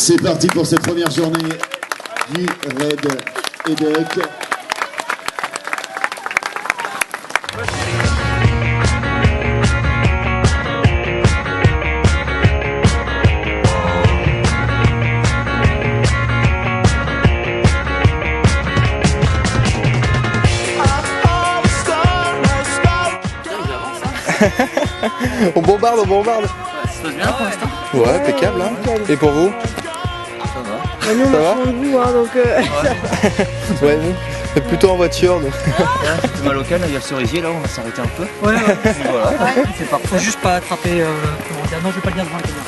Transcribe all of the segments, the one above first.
C'est parti pour cette première journée du Raid EDEC. On bombarde, on bombarde. Ça se passe bien pour l'instant? Ouais, impeccable. Hein. Et pour vous? Ça va. Bah nous on marche loin de vous hein, donc Ouais, nous, c'est plutôt en voiture. Donc. C'est mal local, là, il y a le cerisier, là, on va s'arrêter un peu. Ouais, Voilà, c'est parfait. Faut juste pas attraper. Comment dire. Non, je vais pas le dire devant la caméra.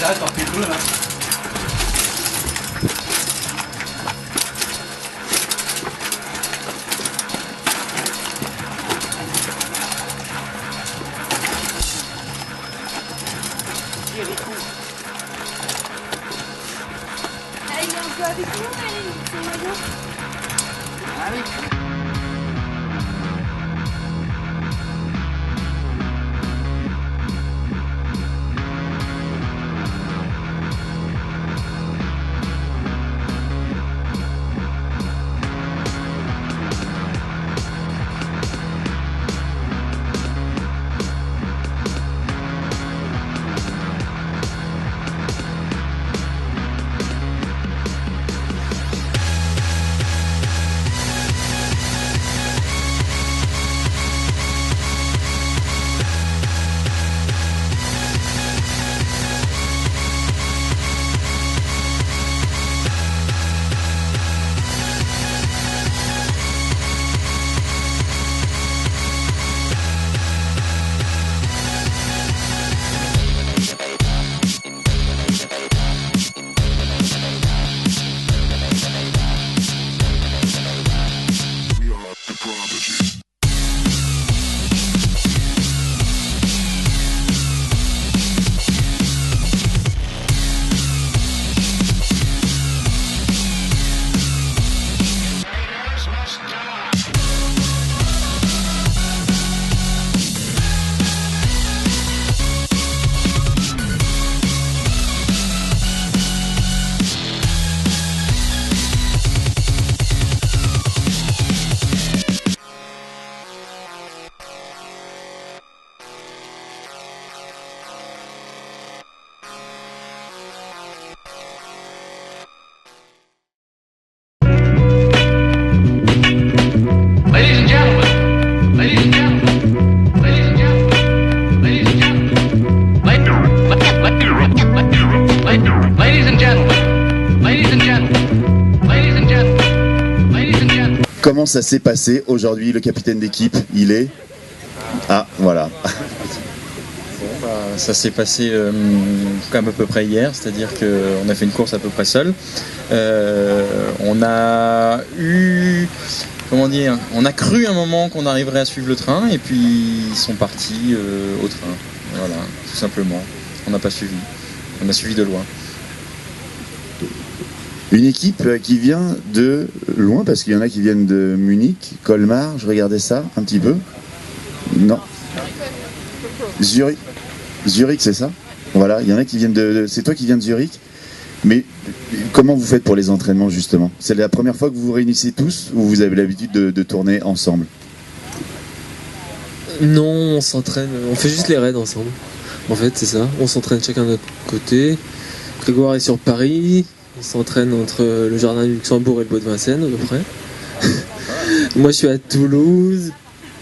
Là, t'en fais deux, là. Il est un peu avec nous, c'est moyen. Ah oui. Comment ça s'est passé aujourd'hui? Le capitaine d'équipe, il est... Ah, voilà. Bon, bah, ça s'est passé comme à peu près hier, c'est-à-dire qu'on a fait une course à peu près seul. On a eu... Comment dire? On a cru un moment qu'on arriverait à suivre le train et puis ils sont partis au train. Voilà, tout simplement. On n'a pas suivi. On a suivi de loin. Une équipe qui vient de loin, parce qu'il y en a qui viennent de Munich, Colmar, je regardais ça un petit peu. Non. Zurich. Zurich, c'est ça? Voilà, il y en a qui viennent de... C'est toi qui viens de Zurich? Mais comment vous faites pour les entraînements, justement? C'est la première fois que vous vous réunissez tous ou vous avez l'habitude de tourner ensemble? Non, on s'entraîne, on fait juste les raids ensemble. En fait, c'est ça. On s'entraîne chacun de notre côté. Grégoire est sur Paris. On s'entraîne entre le jardin du Luxembourg et le Bois de Vincennes, à peu près. Moi, je suis à Toulouse.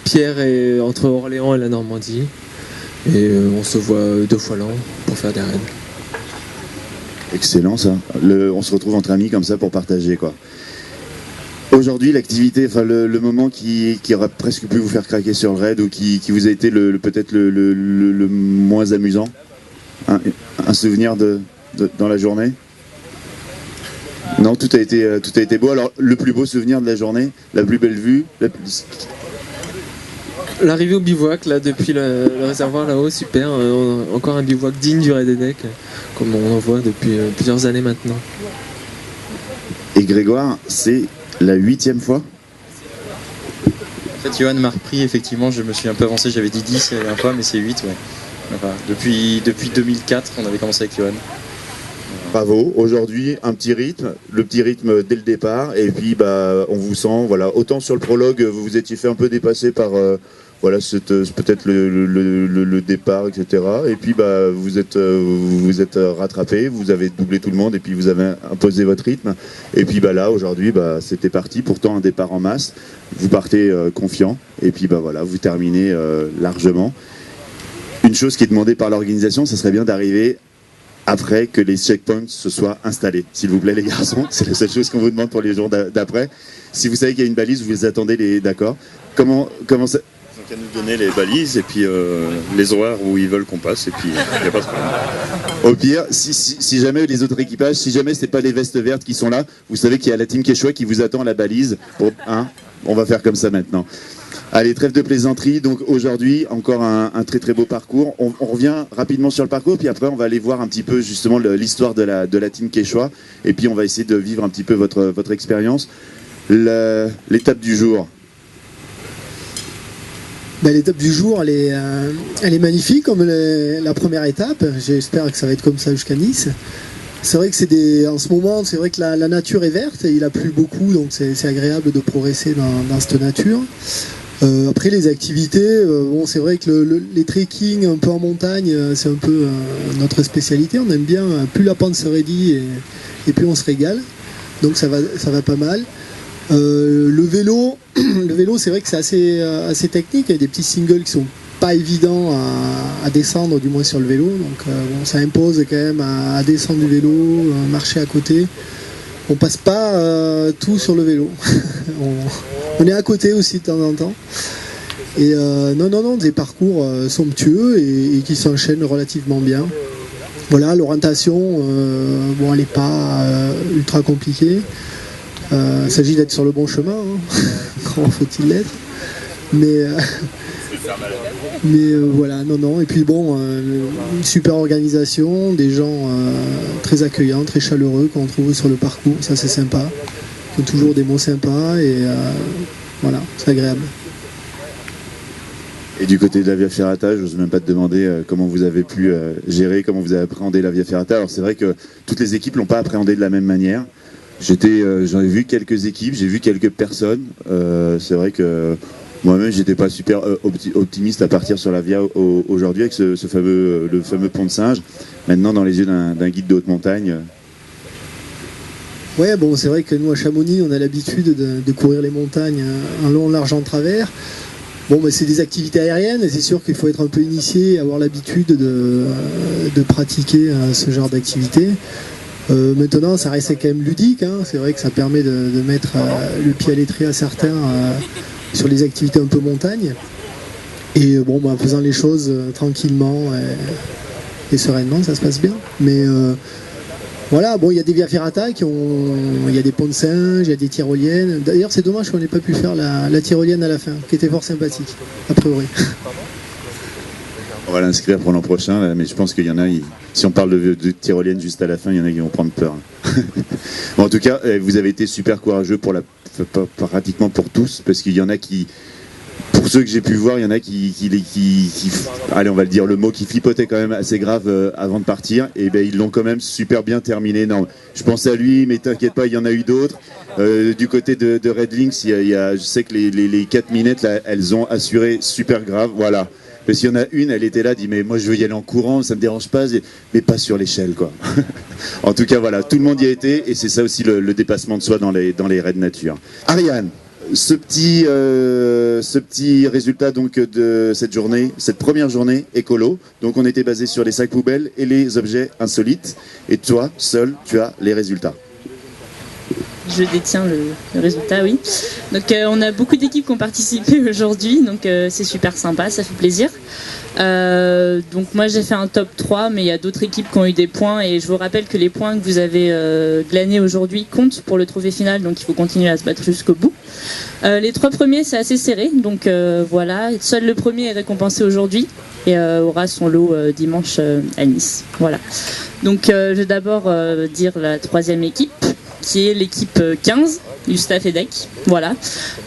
Pierre est entre Orléans et la Normandie. Et on se voit 2 fois l'an pour faire des raids. Excellent, ça. On se retrouve entre amis comme ça pour partager, quoi. Aujourd'hui, l'activité, enfin le moment qui aurait presque pu vous faire craquer sur le raid ou qui vous a été peut-être le moins amusant, un souvenir dans la journée? Non, tout a été beau. Alors, le plus beau souvenir de la journée, la plus belle vue, L'arrivée au bivouac, là, depuis le réservoir là-haut, super. Encore un bivouac digne du Raid Edec, comme on en voit depuis plusieurs années maintenant. Et Grégoire, c'est la 8e fois? En fait, Johan m'a repris, effectivement, je me suis un peu avancé, j'avais dit 10 un fois, mais c'est 8, ouais. Enfin, depuis 2004, on avait commencé avec Johan. Bravo, aujourd'hui un petit rythme, le petit rythme dès le départ, et puis bah, on vous sent, voilà, autant sur le prologue, vous vous étiez fait un peu dépasser par voilà, peut-être le départ, etc. Et puis bah, vous êtes rattrapé, vous avez doublé tout le monde, et puis vous avez imposé votre rythme. Et puis bah, là, aujourd'hui, bah, c'était parti, pourtant un départ en masse, vous partez confiant, et puis bah, voilà, vous terminez largement. Une chose qui est demandée par l'organisation, ça serait bien d'arriver après que les checkpoints se soient installés. S'il vous plaît les garçons, c'est la seule chose qu'on vous demande pour les jours d'après. Si vous savez qu'il y a une balise, vous les attendez, d'accord. Comment ça... Donc à nous donner les balises et puis les horaires où ils veulent qu'on passe et puis il n'y a pas de problème. Au pire, si jamais les autres équipages, si jamais c'est pas les vestes vertes qui sont là, vous savez qu'il y a la team Quechua qui vous attend à la balise. On va faire comme ça maintenant. Allez, trêve de plaisanterie. Donc aujourd'hui, encore un très très beau parcours. On revient rapidement sur le parcours, puis après on va aller voir un petit peu justement l'histoire de la team Quechua. Et puis on va essayer de vivre un petit peu votre expérience. L'étape du jour. L'étape du jour, elle est magnifique comme la première étape. J'espère que ça va être comme ça jusqu'à Nice. C'est vrai que en ce moment, c'est vrai que la nature est verte et il a plu beaucoup, donc c'est agréable de progresser dans cette nature. Après les activités, c'est vrai que les trekking un peu en montagne, c'est un peu notre spécialité. On aime bien, plus la pente se raidit et plus on se régale. Donc ça va pas mal. Le vélo, c'est vrai que c'est assez technique. Il y a des petits singles qui sont pas évidents à descendre, du moins sur le vélo. Donc ça impose quand même à descendre du vélo, marcher à côté. On passe pas tout sur le vélo. on est à côté aussi de temps en temps. Et non, des parcours somptueux et qui s'enchaînent relativement bien. Voilà, l'orientation, elle n'est pas ultra compliquée. Il s'agit d'être sur le bon chemin, comment faut-il l'être, mais voilà, non. Et puis une super organisation, des gens très accueillants, très chaleureux qu'on trouve sur le parcours, ça c'est sympa. Ils ont toujours des mots sympas et voilà, c'est agréable. Et du côté de la Via Ferrata, je n'ose même pas te demander comment vous avez pu gérer, comment vous avez appréhendé la Via Ferrata. Alors c'est vrai que toutes les équipes l'ont pas appréhendé de la même manière. J'en ai vu quelques équipes, j'ai vu quelques personnes. C'est vrai que moi-même, j'étais pas super optimiste à partir sur la Via aujourd'hui avec le fameux pont de Singe. Maintenant, dans les yeux d'un guide de haute montagne. Ouais, c'est vrai que nous à Chamonix, on a l'habitude de courir les montagnes en long, large, en travers. C'est des activités aériennes et c'est sûr qu'il faut être un peu initié, avoir l'habitude de pratiquer ce genre d'activité. Maintenant, ça reste quand même ludique. C'est vrai que ça permet de mettre le pied à l'étrier à certains sur les activités un peu montagne. Et en faisant les choses tranquillement et sereinement, ça se passe bien. Mais voilà, il y a des Via Ferrata il y a des ponts de singe, il y a des tyroliennes. D'ailleurs, c'est dommage qu'on n'ait pas pu faire la tyrolienne à la fin, qui était fort sympathique, a priori. On va l'inscrire pour l'an prochain, là, mais je pense qu'il y en a, si on parle de tyrolienne juste à la fin, il y en a qui vont prendre peur. En tout cas, vous avez été super courageux pratiquement pour tous, parce qu'il y en a qui, pour ceux que j'ai pu voir, il y en a qui allez, on va le dire, le mot qui flipotait quand même assez grave avant de partir, et ils l'ont quand même super bien terminé. Non, je pense à lui, mais t'inquiète pas, il y en a eu d'autres. Du côté de Red Links, je sais que les 4 minutes, là, elles ont assuré super grave, voilà. Parce qu'il y en a une, elle était là, dit mais moi je veux y aller en courant, ça me dérange pas, mais pas sur l'échelle quoi. En tout cas voilà, tout le monde y a été et c'est ça aussi le dépassement de soi dans les raids nature. Ariane, ce petit résultat donc de cette journée, cette première journée écolo, donc on était basé sur les sacs poubelles et les objets insolites et toi seul tu as les résultats. Je détiens le résultat, oui. Donc on a beaucoup d'équipes qui ont participé aujourd'hui, donc c'est super sympa, ça fait plaisir. Donc moi j'ai fait un top 3, mais il y a d'autres équipes qui ont eu des points, et je vous rappelle que les points que vous avez glanés aujourd'hui comptent pour le trophée final, donc il faut continuer à se battre jusqu'au bout. Les 3 premiers c'est assez serré, donc voilà, seul le premier est récompensé aujourd'hui et aura son lot dimanche à Nice. Voilà. Donc je vais d'abord dire la 3e équipe, qui est l'équipe 15 du staff EDEC, voilà,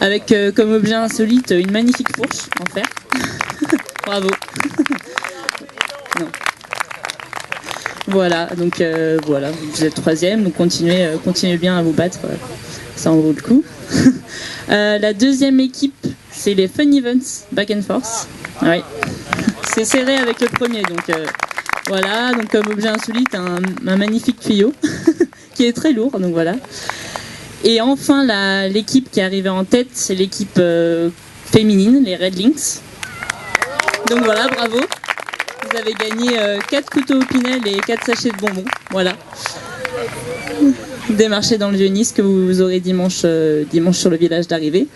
avec comme objet insolite une magnifique fourche en fer. Bravo. Non. Voilà, donc voilà, vous êtes 3e, donc continuez bien à vous battre, ça en vaut le coup. La 2e équipe, c'est les Fun Events Back and Forth. Ouais. C'est serré avec le premier, donc voilà, donc comme objet insolite, un magnifique tuyau. Qui est très lourd, donc voilà. Et enfin, l'équipe qui est arrivée en tête, c'est l'équipe féminine, les Red Links. Donc voilà, bravo. Vous avez gagné 4 couteaux au Pinel et 4 sachets de bonbons. Voilà. Des marchés dans le Vieux-Nice que vous aurez dimanche sur le village d'arrivée.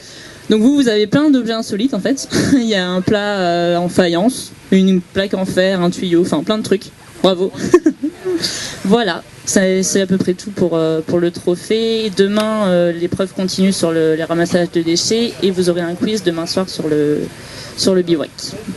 Donc vous avez plein d'objets insolites en fait. Il y a un plat en faïence, une plaque en fer, un tuyau, enfin plein de trucs. Bravo. Voilà, c'est à peu près tout pour le trophée. Demain, l'épreuve continue sur les ramassages de déchets et vous aurez un quiz demain soir sur le bivouac.